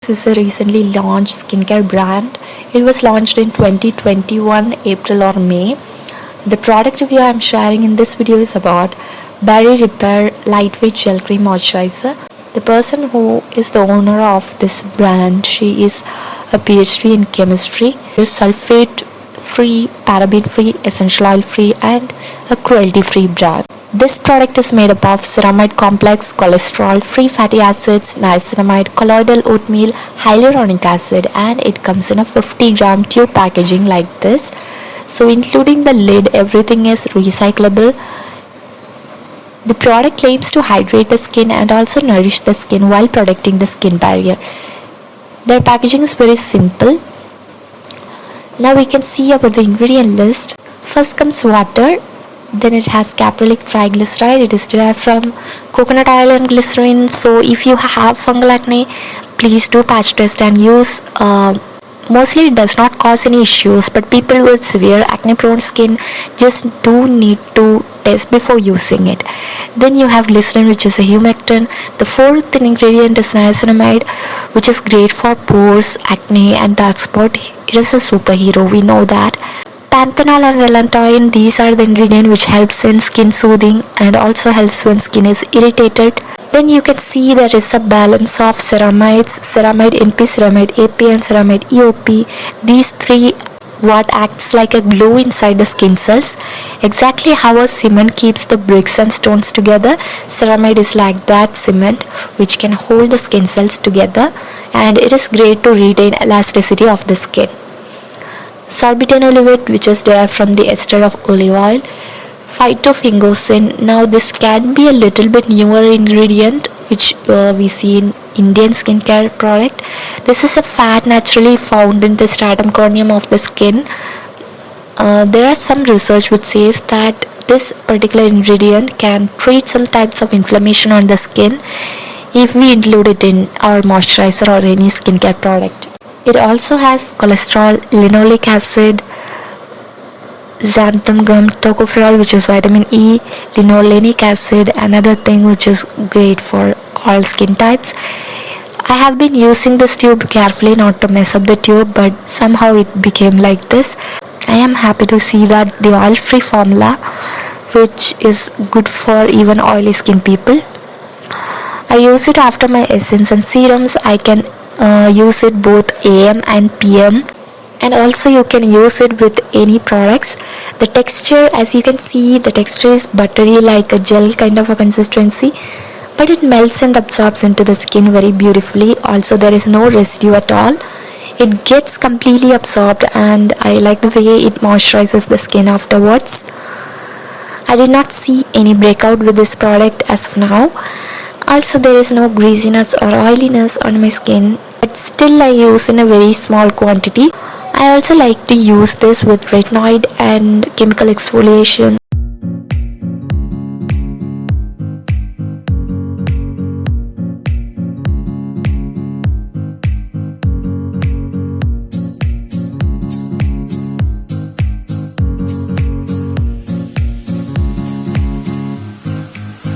Formularx is a recently launched skincare brand. It was launched in 2021 April or May. The product review I am sharing in this video is about Berry Repair Lightweight Gel Cream Moisturizer. The person who is the owner of this brand, she is a PhD in chemistry, is sulfate free, paraben free, essential oil free and a cruelty free brand. This product is made up of ceramide complex, cholesterol, free fatty acids, niacinamide, colloidal oatmeal, hyaluronic acid, and it comes in a 50-gram tube packaging like this. So including the lid, everything is recyclable. The product claims to hydrate the skin and also nourish the skin while protecting the skin barrier. Their packaging is very simple. Now we can see about the ingredient list. First comes water. Then it has caprylic triglyceride. It is derived from coconut oil and glycerin. So if you have fungal acne, please do patch test and use. Mostly it does not cause any issues, but people with severe acne prone skin just do need to test before using it. Then you have glycerin, which is a humectant. The fourth ingredient is niacinamide, which is great for pores, acne and dark spot. It is a superhero, we know that. Panthenol and Valentoin, these are the ingredients which helps in skin soothing and also helps when skin is irritated. Then you can see there is a balance of ceramides, ceramide NP, ceramide AP and ceramide EOP. These three what acts like a glue inside the skin cells. Exactly how a cement keeps the bricks and stones together, ceramide is like that cement which can hold the skin cells together, and it is great to retain elasticity of the skin. Sorbitane olivate, which is derived from the ester of olive oil. Phytofingosine, now this can be a little bit newer ingredient which we see in Indian skincare product. This is a fat naturally found in the stratum corneum of the skin. There are some research which says that this particular ingredient can treat some types of inflammation on the skin if we include it in our moisturizer or any skincare product. It also has cholesterol, linoleic acid, xanthan gum, tocopherol, which is vitamin E, linolenic acid, another thing which is great for all skin types. I have been using this tube carefully not to mess up the tube, but somehow it became like this. I am happy to see that the oil-free formula, which is good for even oily skin people. I use it after my essence and serums. I can use it both AM and PM, and also you can use it with any products. The texture, as you can see, the texture is buttery like a gel kind of a consistency, but it melts and absorbs into the skin very beautifully. Also there is no residue at all. It gets completely absorbed and I like the way it moisturizes the skin afterwards. I did not see any breakout with this product as of now. Also there is no greasiness or oiliness on my skin, but still I use in a very small quantity. I also like to use this with retinoid and chemical exfoliation